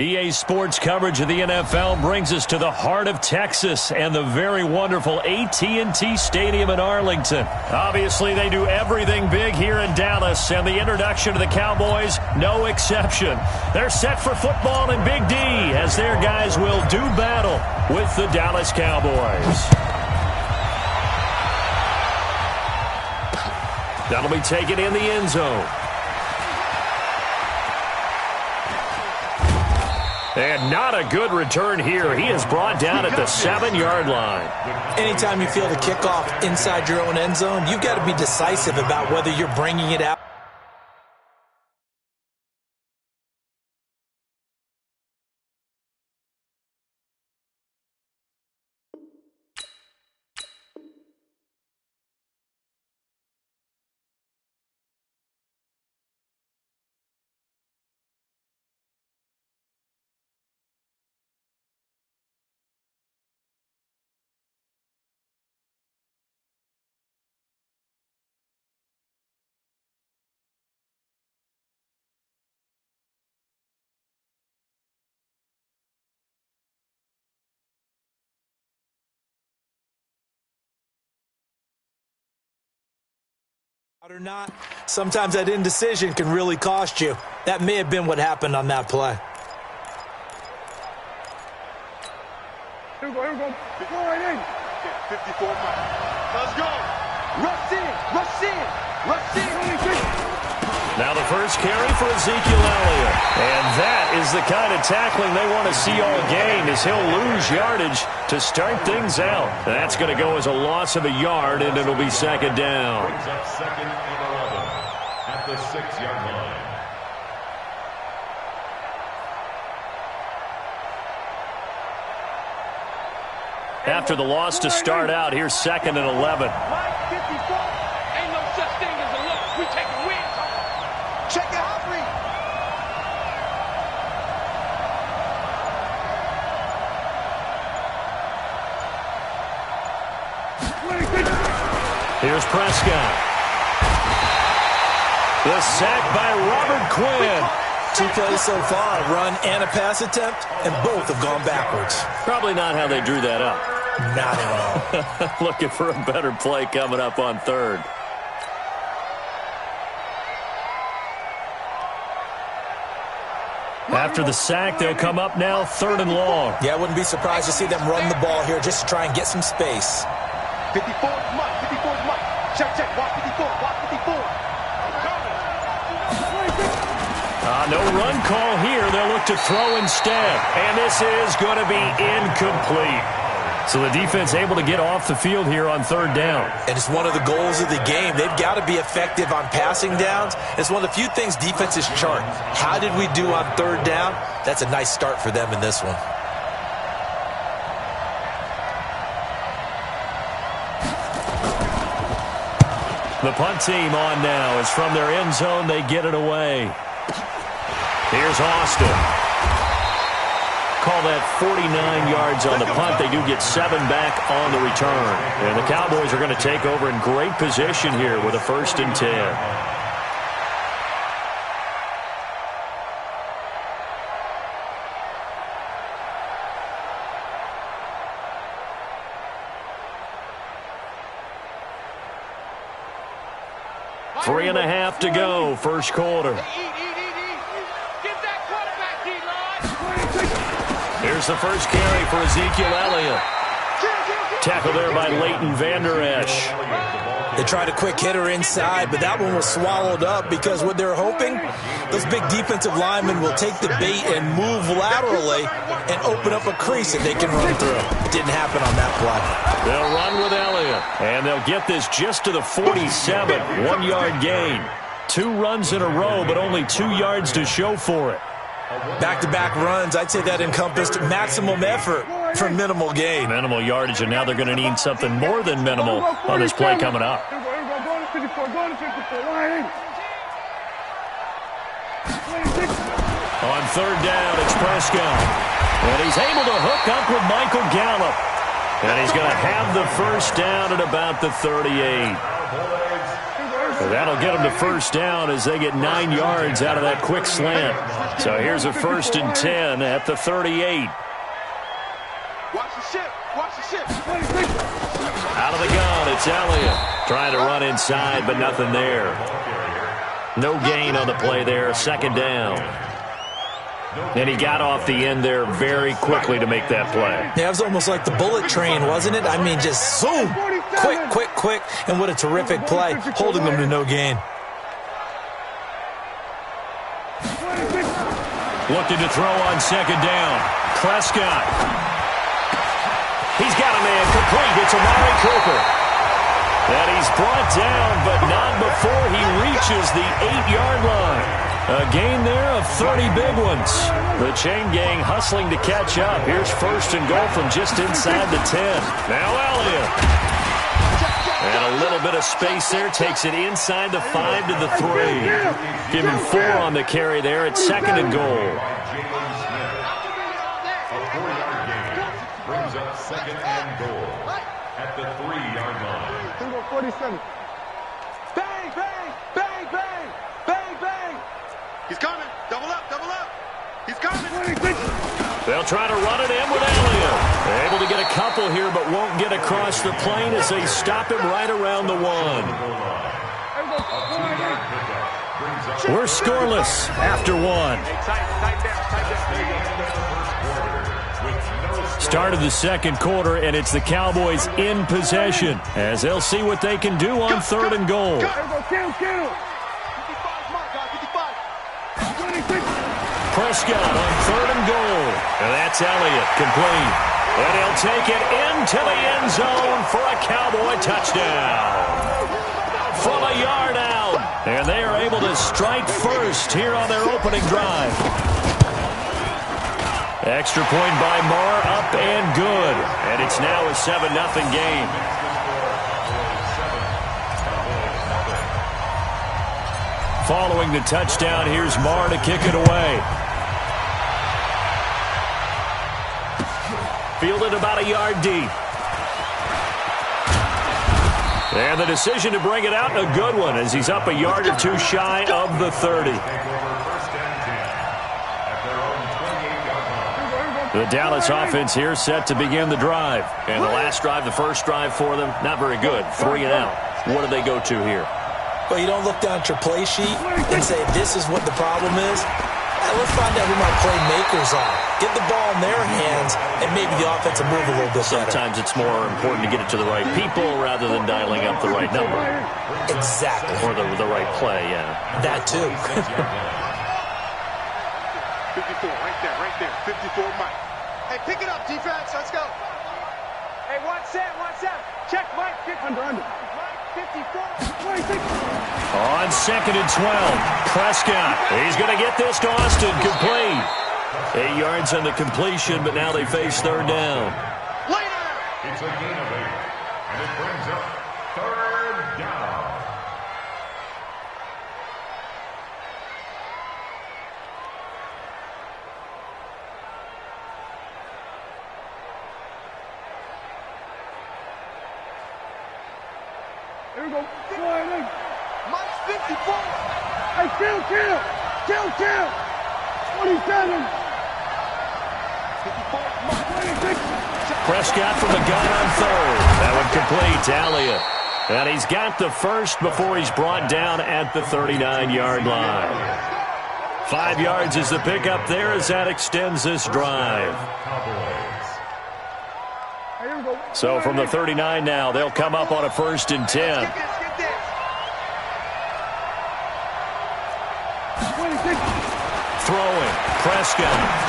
EA Sports coverage of the NFL brings us to the heart of Texas and the very wonderful AT&T Stadium in Arlington. Obviously, they do everything big here in Dallas, and the introduction to the Cowboys, no exception. They're set for football in Big D as their guys will do battle with the Dallas Cowboys. That'll be taken in the end zone. And not a good return here. He is brought down at the 7-yard line. Anytime you feel the kickoff inside your own end zone, you've got to be decisive about whether you're bringing it out. Or not, sometimes that indecision can really cost you. That may have been what happened on that play. Here we go. Go right in. 54 miles. Let's go. Rush in. Rush in. Rush in. Now the first carry for Ezekiel Elliott. And that is the kind of tackling they want to see all game, as he'll lose yardage to start things out. That's going to go as a loss of a yard, and it'll be second down. Brings up second and 11 at the 6-yard line. After the loss to start out, here's second and 11. Mike 54. Ain't no such thing as a loss. We take a win. Check it out, Bree. Here's Prescott. The sack by Robert Quinn. 2 plays so far, a run and a pass attempt, and both have gone backwards. Probably not how they drew that up. Not at all. Looking for a better play coming up on third. After the sack, they'll come up now third and long. Yeah, I wouldn't be surprised to see them run the ball here just to try and get some space. 54 is Mike. 54 is Mike. Check. Watch 54. Watch 54. No run call here. They'll look to throw instead. And this is going to be incomplete. So the defense able to get off the field here on third down. And it's one of the goals of the game. They've got to be effective on passing downs. It's one of the few things defenses chart. How did we do on third down? That's a nice start for them in this one. The punt team on now is from their end zone. They get it away. Here's Austin. Call that 49 yards on the punt. They do get 7 back on the return. And the Cowboys are going to take over in great position here with a 1st and 10. Three and a half to go, first quarter. Here's the first carry for Ezekiel Elliott. Tackled there by Leighton Vander Esch. They tried a quick hitter inside, but that one was swallowed up because what they're hoping, those big defensive linemen will take the bait and move laterally and open up a crease that they can run through. It didn't happen on that play. They'll run with Elliott, and they'll get this just to the 47, 1-yard gain. 2 runs in a row, but only 2 yards to show for it. Back-to-back runs, I'd say that encompassed maximum effort for minimal gain. Minimal yardage, and now they're going to need something more than minimal on this play coming up. On third down, it's Prescott. And he's able to hook up with Michael Gallup. And he's going to have the first down at about the 38. That'll get them to first down as they get 9 yards out of that quick slant. So here's a 1st and 10 at the 38. Watch the ship. Watch the ship. Out of the gun, it's Elliott. Trying to run inside, but nothing there. No gain on the play there, 2nd down. And he got off the end there very quickly to make that play. Yeah, it was almost like the bullet train, wasn't it? I mean, just zoom. Quick. And what a terrific play, holding them to no gain. Looking to throw on 2nd down. Prescott. He's got a man complete. It's Amari Cooper. And he's brought down, but not before he reaches the 8-yard line. A gain there of 30 big ones. The chain gang hustling to catch up. Here's 1st and goal from just inside the 10. Now Elliott. And a little bit of space there. Takes it inside the 5 to the 3. Give him 4 on the carry there at 2nd and goal. A 4-yard gain brings up 2nd and goal at the 3-yard line. 47. Bang, bang, bang, bang, bang, bang. He's coming. Double up, double up. He's coming. They'll try to run it in with Elliott. They're able to get a couple here, but won't get across the plane as they stop him right around the 1. We're scoreless after 1. Start of the 2nd quarter, and it's the Cowboys in possession as they'll see what they can do on 3rd and goal. Prescott on 3rd and goal. And that's Elliott, complete. And he'll take it into the end zone for a Cowboy touchdown. From a yard out. And they are able to strike first here on their opening drive. Extra point by Marr, up and good. And it's now a 7-0 game. Following the touchdown, here's Marr to kick it away. Fielded about a yard deep. And the decision to bring it out, a good one, as he's up a yard or 2 shy of the 30. The Dallas offense here set to begin the drive. And the last drive, the first drive for them, not very good. 3 and out. What do they go to here? Well, you don't look down at your play sheet and say, this is what the problem is. Let's find out who my playmakers are. Get the ball in their hands, and maybe the offense will move a little bit better. Sometimes it's more important to get it to the right people rather than dialing up the right number. Exactly. Or the right play, yeah. That too. 54, right there. 54, Mike. Hey, pick it up, defense. Let's go. Hey, one set. Check, Mike. Under. Mike, 54. 26. On 2nd and 12, Prescott. He's going to get this to Austin, complete. 8 yards on the completion, but now they face 3rd down. Later. It's a gain of 8, and it brings up 3rd down. Here we go. Mike's 54. Hey, kill. 27. 54. Mike, 26. Prescott from the gun on 3rd. That one complete to Elliott. And he's got the first before he's brought down at the 39-yard line. 5 yards is the pickup there as that extends this drive. So from the 39 now, they'll come up on a 1st and 10. Throwing, Prescott.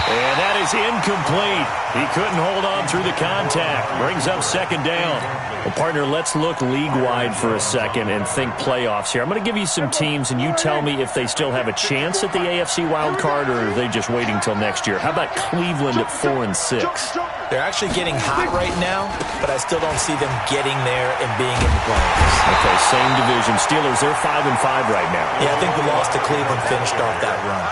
And that is incomplete. He couldn't hold on through the contact. Brings up 2nd down. Well, partner, let's look league-wide for a second and think playoffs here. I'm going to give you some teams, and you tell me if they still have a chance at the AFC wild card, or are they just waiting until next year? How about Cleveland at 4 and 6? They're actually getting hot right now, but I still don't see them getting there and being in the playoffs. Okay, same division. Steelers, they're 5 and 5 right now. Yeah, I think the loss to Cleveland finished off that run.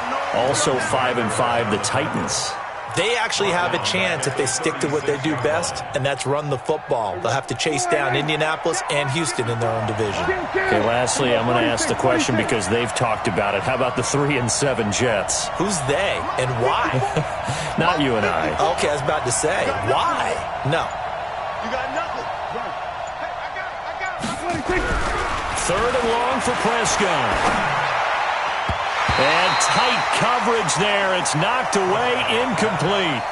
Also 5 and 5, the Titans. They actually have a chance if they stick to what they do best, and that's run the football. They'll have to chase down Indianapolis and Houston in their own division. Okay, lastly, I'm going to ask the question because they've talked about it. How about the 3-7 Jets? Who's they and why? Not you and I. Okay, I was about to say, why? No. You got nothing. Hey, I got it. Third and long for Prescott. And tight coverage there. It's knocked away, incomplete.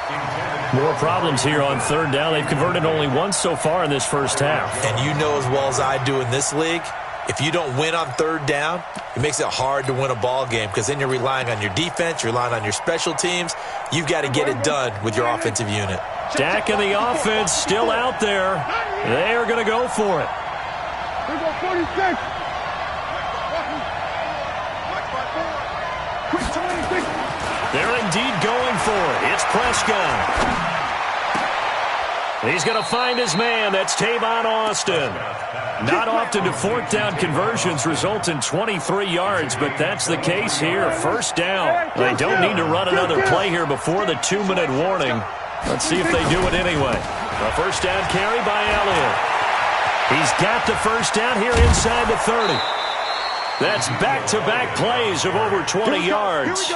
More problems here on third down. They've converted only once so far in this first half. And you know as well as I do in this league, if you don't win on third down, it makes it hard to win a ball game because then you're relying on your defense, you're relying on your special teams. You've got to get it done with your offensive unit. Dak and the offense still out there. They are going to go for it. We go 46. They're indeed going for it. It's Prescott. He's going to find his man. That's Tavon Austin. Not often do fourth down conversions result in 23 yards, but that's the case here. First down. They don't need to run another play here before the 2-minute warning. Let's see if they do it anyway. A first down carry by Elliott. He's got the first down here inside the 30. That's back-to-back plays of over 20 yards.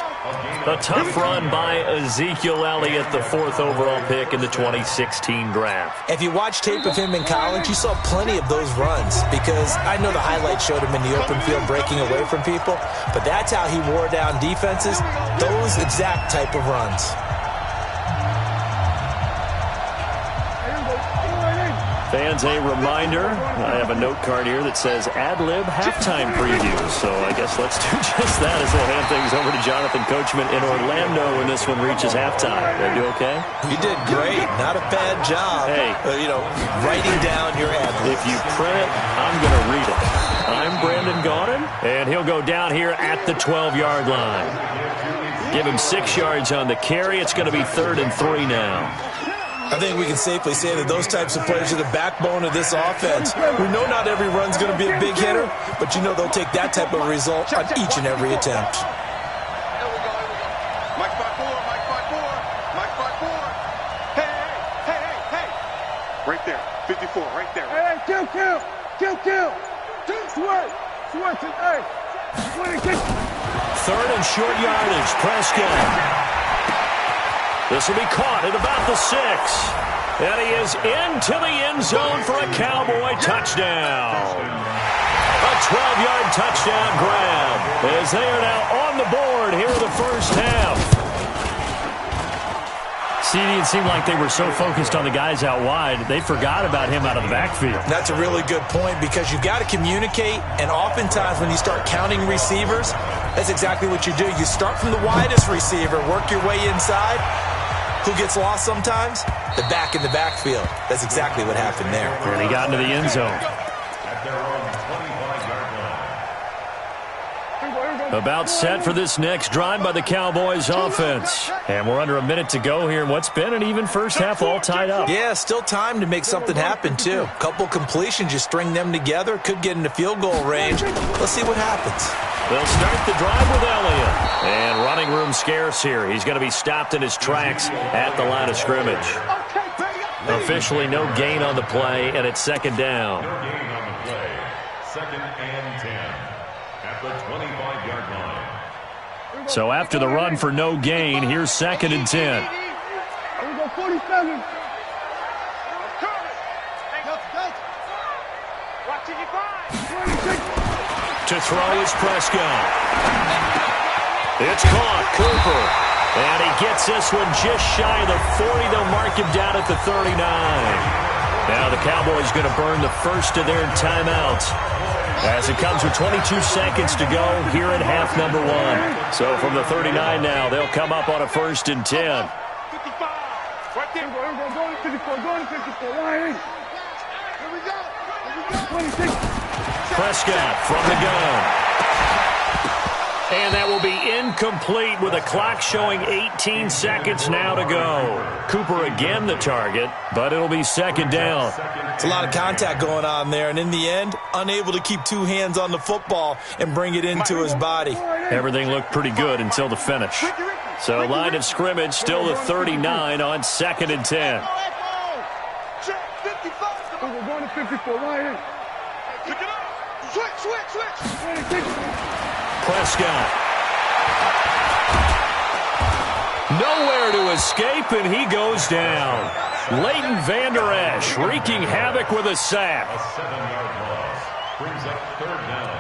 A tough run by Ezekiel Elliott, the 4th overall pick in the 2016 draft. If you watch tape of him in college, you saw plenty of those runs because I know the highlights showed him in the open field breaking away from people, but that's how he wore down defenses, those exact type of runs. Fans, a reminder, I have a note card here that says ad-lib halftime preview. So I guess let's do just that as we'll hand things over to Jonathan Coachman in Orlando when this one reaches halftime. Did I do okay? You did great. Not a bad job. Hey. Writing down your ad-libs. If you print it, I'm going to read it. I'm Brandon Gaudin, and he'll go down here at the 12-yard line. Give him 6 yards on the carry. It's going to be 3rd and 3 now. I think we can safely say that those types of players are the backbone of this offense. We know not every run's going to be a big hitter, but you know they'll take that type of result on each and every attempt. Here we go. Mike spot 4. Hey. Right there. 54, right there. Hey, kill. Switch it, hey. 3rd and short yardage. Prescott. This will be caught at about the 6. And he is into the end zone for a Cowboy touchdown. A 12-yard touchdown grab as they are now on the board here in the first half. CD, it seemed like they were so focused on the guys out wide, they forgot about him out of the backfield. That's a really good point because you got to communicate, and oftentimes when you start counting receivers, that's exactly what you do. You start from the widest receiver, work your way inside. Who gets lost sometimes? The back in the backfield. That's exactly what happened there. And he got into the end zone. About set for this next drive by the Cowboys offense. And we're under a minute to go here in what's been an even first half all tied up. Yeah, still time to make something happen, too. Couple completions, you string them together, could get into field goal range. Let's see what happens. They'll start the drive with Elliott. And running room scarce here. He's going to be stopped in his tracks at the line of scrimmage. Officially no gain on the play, and it's 2nd down. No gain on the play. 2nd and 10 at the 25-yard line. So after the run for no gain, here's 2nd and 10. Here we go, 47. Watching you find. To throw is Prescott. It's caught. Cooper. And he gets this one just shy of the 40. They'll mark him down at the 39. Now the Cowboys going to burn the first of their timeouts as it comes with 22 seconds to go here in half number 1. So from the 39 now, they'll come up on a 1st and 10. 55. Right there. Go to 54. Here we go. 26. Prescott from the gun. And that will be incomplete with a clock showing 18 seconds now to go. Cooper again the target, but it'll be 2nd down. It's a lot of contact going on there, and in the end, unable to keep 2 hands on the football and bring it into his body. Everything looked pretty good until the finish. So line of scrimmage still the 39 on 2nd and 10. Check 55. We're going to 54. Right in. Pick it up. Switch. Prescott. Nowhere to escape, and he goes down. Leighton Vander Esch wreaking havoc with a sack. A 7-yard loss brings up 3rd down.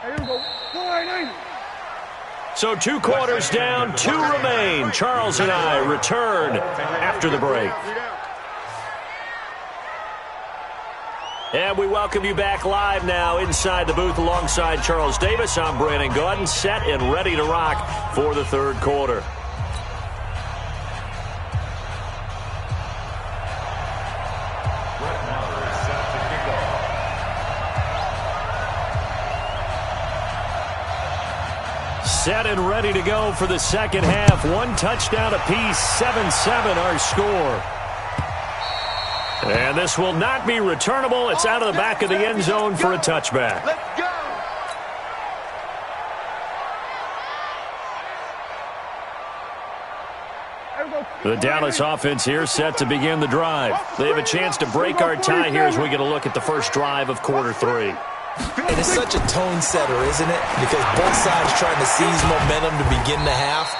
Here we go. So 2 quarters down, 2 remain. Charles and I return after the break. And we welcome you back live now inside the booth alongside Charles Davis. I'm Brandon Gaudin, set and ready to rock for the 3rd quarter. Set and ready to go for the 2nd half. 1 touchdown apiece, 7-7 our score. And this will not be returnable. It's out of the back of the end zone for a touchback. Let's go. The Dallas offense here set to begin the drive. They have a chance to break our tie here as we get a look at the first drive of quarter 3. And it's such a tone setter, isn't it? Because both sides trying to seize momentum to begin the half.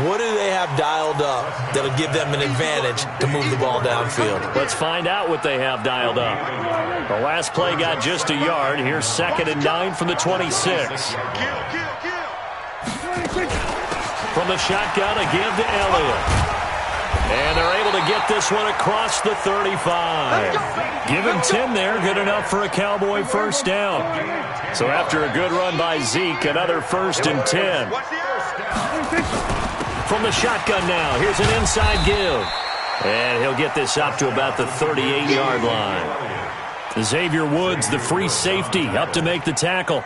What do they have dialed up that'll give them an advantage to move the ball downfield? Let's find out what they have dialed up. The last play got just a yard. Here's 2nd and 9 from the 26. From the shotgun, a give to Elliott. And they're able to get this one across the 35. Give him 10 there, good enough for a Cowboy first down. So after a good run by Zeke, another 1st and 10. From the shotgun now, here's an inside give. And he'll get this up to about the 38-yard line. Xavier Woods, the free safety, up to make the tackle.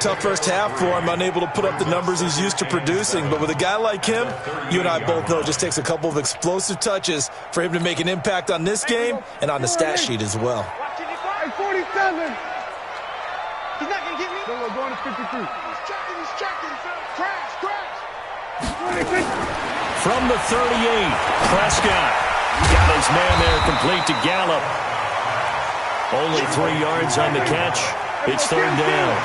Tough first half for him, unable to put up the numbers he's used to producing. But with a guy like him, you and I both know it just takes a couple of explosive touches for him to make an impact on this game and on the stat sheet as well. Hey, 47. He's not going to get me. No, we're going to 53. He's checking. Crash. From the 38, Prescott got his man there complete to Gallup. Only 3 yards on the catch. It's 3rd down.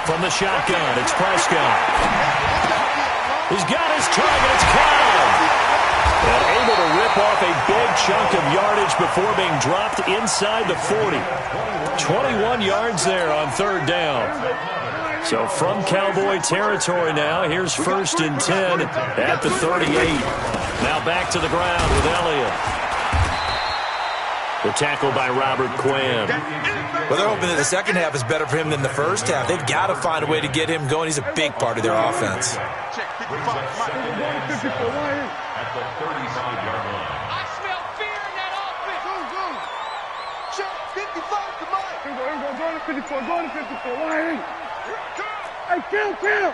From the shotgun, it's Prescott. He's got his target. It's Cobb. And able to rip off a big chunk of yardage before being dropped inside the 40. 21 yards there on 3rd down. So from Cowboy territory now, here's 1st and 10 at the 38. Now back to the ground with Elliott. The tackle by Robert Quinn. Well, they're hoping that the second half is better for him than the first half. They've got to find a way to get him going. He's a big part of their offense. Check 55. At the 35-yard line. I smell fear in that offense. Go. Check 55 to Mike. Here we go. Going to 54. Going to 54. Why? Hey, kill. 26.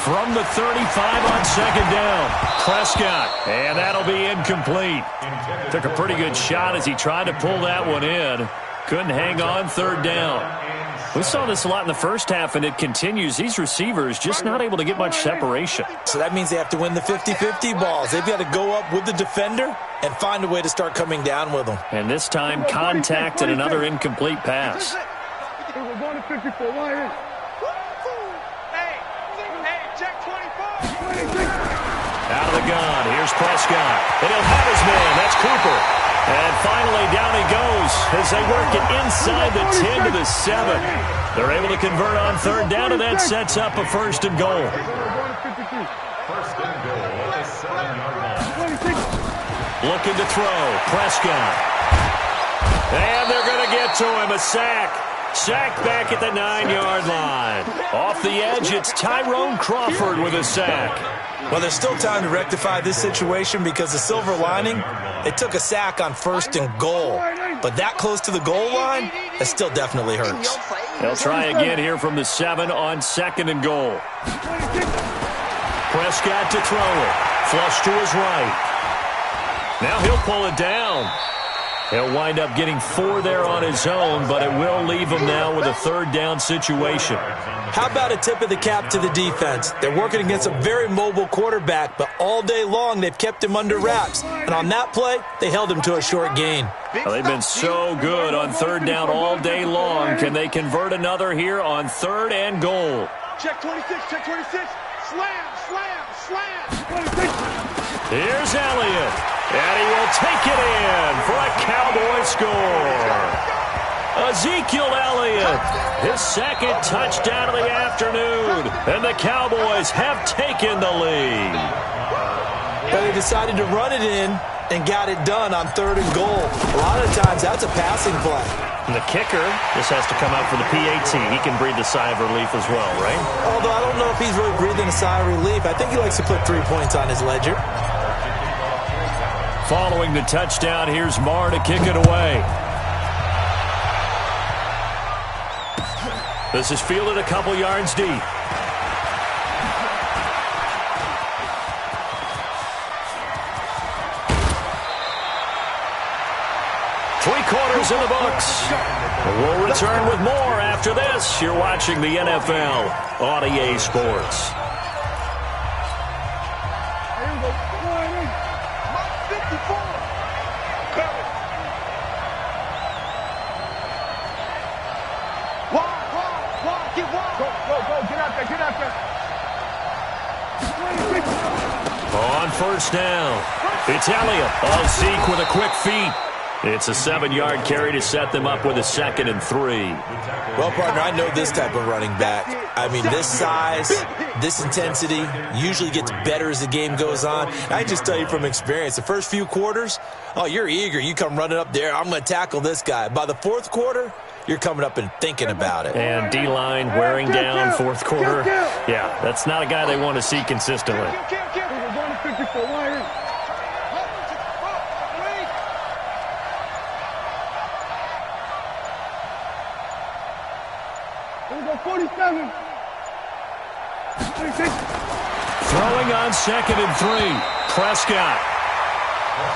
From the 35 on 2nd down, Prescott, and that'll be incomplete. Took a pretty good shot as he tried to pull that one in. Couldn't hang on 3rd down. We saw this a lot in the first half, and it continues. These receivers just not able to get much separation. So that means they have to win the 50-50 balls. They've got to go up with the defender and find a way to start coming down with them. And this time, contact and another incomplete pass. We're going to 54. Why? Hey, check 24. Out of the gun, here's Prescott. And he'll have his man, that's Cooper. And finally, down he goes as they work it inside the 10 to the 7. They're able to convert on 3rd down, and that sets up a 1st and goal. 1st and goal at the 7-yard line. Looking to throw, Prescott. And they're going to get to him, a sack. Sack back at the 9-yard line. Off the edge, it's Tyrone Crawford with a sack. Well, there's still time to rectify this situation because the silver lining, they took a sack on 1st and goal. But that close to the goal line, that still definitely hurts. They'll try again here from the 7 on 2nd and goal. Prescott to throw it. Flush to his right. Now he'll pull it down. He'll wind up getting 4 there on his own, but it will leave him now with a 3rd down situation. How about a tip of the cap to the defense? They're working against a very mobile quarterback, but all day long they've kept him under wraps. And on that play, they held him to a short gain. Well, they've been so good on 3rd down all day long. Can they convert another here on 3rd and goal? Check 26, check 26. Slam, slam, slam. 26. Here's Elliott, and he will take it in for a Cowboy score. Ezekiel Elliott, his 2nd touchdown of the afternoon, and the Cowboys have taken the lead. But they decided to run it in and got it done on 3rd and goal. A lot of times that's a passing play. And the kicker just has to come out for the PAT. He can breathe a sigh of relief as well, right? Although I don't know if he's really breathing a sigh of relief. I think he likes to put 3 points on his ledger. Following the touchdown, here's Marr to kick it away. This is fielded a couple yards deep. Three-quarters in the books. We'll return with more after this. You're watching the NFL on EA Sports. On 1st down, it's Elliott. Oh, Zeke with a quick feet. It's a 7-yard carry to set them up with a 2nd and 3. Well, partner, I know this type of running back. I mean, this size, this intensity usually gets better as the game goes on. I just tell you from experience, the first few quarters, oh, you're eager. You come running up there, I'm going to tackle this guy. By the 4th quarter, you're coming up and thinking about it. And D-line wearing down 4th quarter. Yeah, that's not a guy they want to see consistently. Throwing on 2nd and 3. Prescott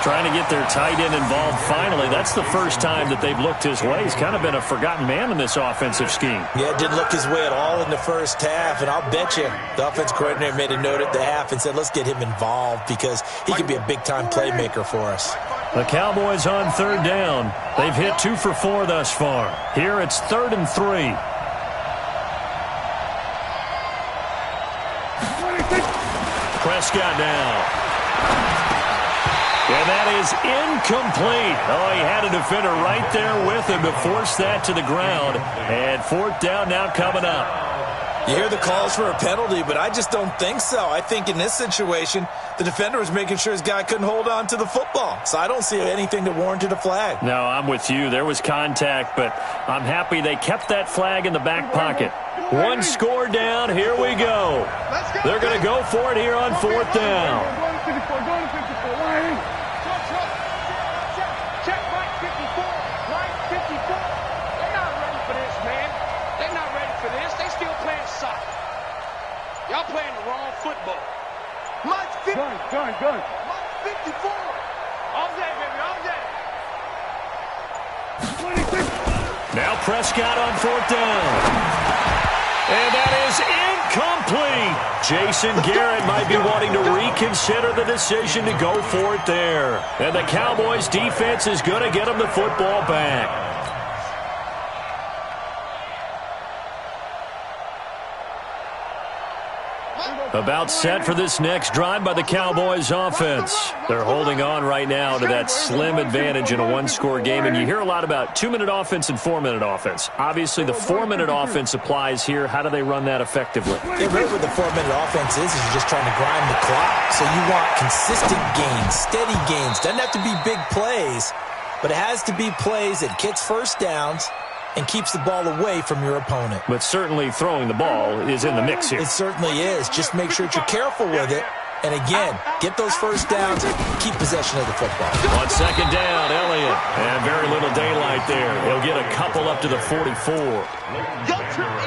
trying to get their tight end involved finally. That's the first time that they've looked his way. He's kind of been a forgotten man in this offensive scheme. Yeah, it didn't look his way at all in the first half, and I'll bet you the offense coordinator made a note at the half and said, let's get him involved because he can be a big-time playmaker for us. The Cowboys on 3rd down. They've hit 2 for 4 thus far. Here it's 3rd and 3. Prescott now. And that is incomplete. Oh, he had a defender right there with him to force that to the ground. And 4th down now coming up. You hear the calls for a penalty, but I just don't think so. I think in this situation, the defender was making sure his guy couldn't hold on to the football. So I don't see anything that warranted a flag. No, I'm with you. There was contact, but I'm happy they kept that flag in the back pocket. 1 score down. Here we go. They're going to go for it here on 4th down. Check right 54. Right 54. They're not ready for this, man. They're not ready for this. They still playing soccer. Y'all playing the wrong football. Mike 50. Gun. Mike 54. All day, baby. All day. 26. Now Prescott on 4th down. And that is incomplete. Jason Garrett might be wanting to reconsider the decision to go for it there. And the Cowboys defense is going to get them the football back. About set for this next drive by the Cowboys offense. They're holding on right now to that slim advantage in a 1-score game. And you hear a lot about 2-minute offense and 4-minute offense. Obviously, the 4-minute offense applies here. How do they run that effectively? Yeah, really what the 4-minute offense is you're just trying to grind the clock. So you want consistent gains, steady gains. Doesn't have to be big plays, but it has to be plays that gets first downs and keeps the ball away from your opponent. But certainly throwing the ball is in the mix here. It certainly is. Just make sure that you're careful with it And again, get those first downs, keep possession of the football. On second down, Elliott. And very little daylight there. He'll get a couple up to the 44. All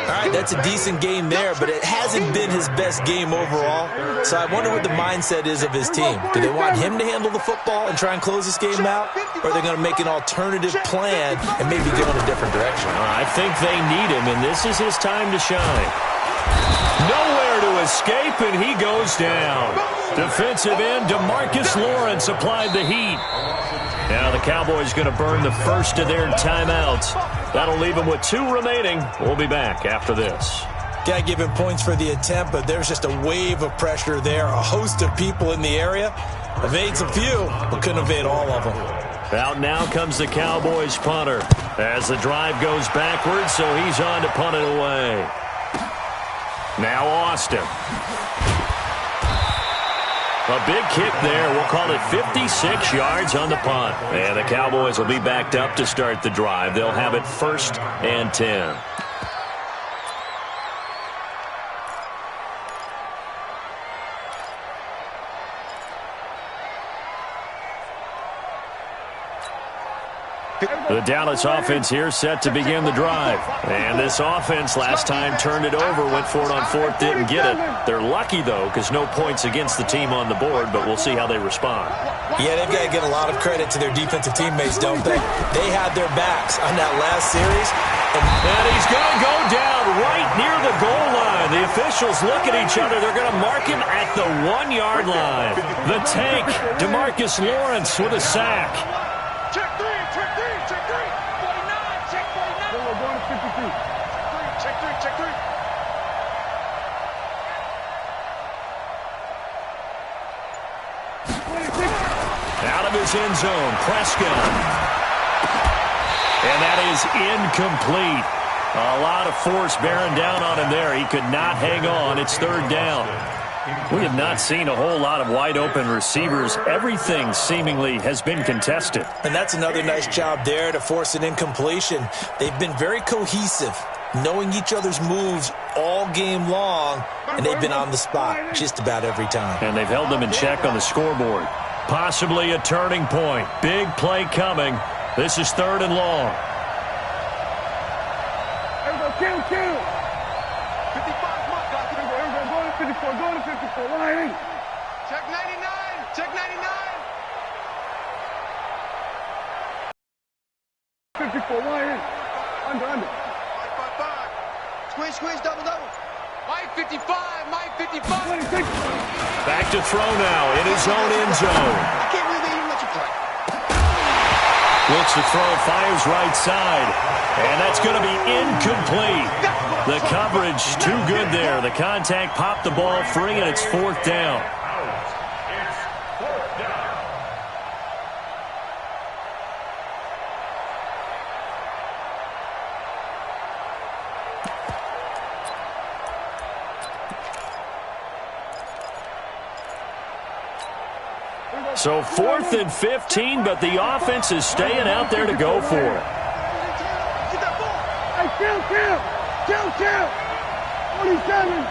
right, that's a decent game there, but it hasn't been his best game overall. So I wonder what the mindset is of his team. Do they want him to handle the football and try and close this game out? Or are they going to make an alternative plan and maybe go in a different direction? I think they need him, and this is his time to shine. Nowhere to escape, and he goes down. Defensive end DeMarcus Lawrence applied the heat. Now the Cowboys going to burn the first of their timeouts. That'll leave them with 2 remaining. We'll be back after this. Got to give him points for the attempt, but there's just a wave of pressure there. A host of people in the area. Evades a few, but couldn't evade all of them. Out now comes the Cowboys punter as the drive goes backwards, so he's on to punt it away. Now Austin. A big kick there. We'll call it 56 yards on the punt. And the Cowboys will be backed up to start the drive. They'll have it 1st and 10. The Dallas offense here set to begin the drive. And this offense last time turned it over, went for it on 4th, didn't get it. They're lucky, though, because no points against the team on the board, but we'll see how they respond. Yeah, they've got to give a lot of credit to their defensive teammates, don't they? They had their backs on that last series. And he's going to go down right near the goal line. The officials look at each other. They're going to mark him at the 1-yard line. The tank, DeMarcus Lawrence with a sack. Check 3, check 3, check 3. 49, check 49. We're going to 52. Check 3, check 3. Out of his end zone, Prescott. And that is incomplete. A lot of force bearing down on him there. He could not hang on. It's 3rd down. We have not seen a whole lot of wide-open receivers. Everything seemingly has been contested. And that's another nice job there to force an incompletion. They've been very cohesive, knowing each other's moves all game long, and they've been on the spot just about every time. And they've held them in check on the scoreboard. Possibly a turning point. Big play coming. This is 3rd and long. Kill. 55, mark, guys. Go to 54, go to 54. Line. Check 99, check 99. 54, line. Under. 5. Squeeze, double. Mike 55, Mike 55. 26. Back to throw now in his own end zone. I can't believe they even let you play. Looks to throw, fires right side. And that's going to be incomplete. The coverage too good there. The contact popped the ball free, and it's 4th down. So 4th and 15, but the offense is staying out there to go for it. Kill. 47.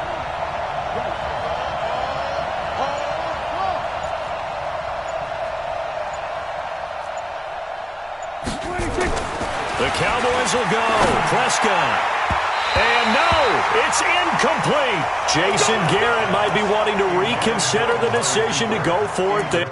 The Cowboys will go. Prescott. And no, it's incomplete. Jason Garrett might be wanting to reconsider the decision to go for it there.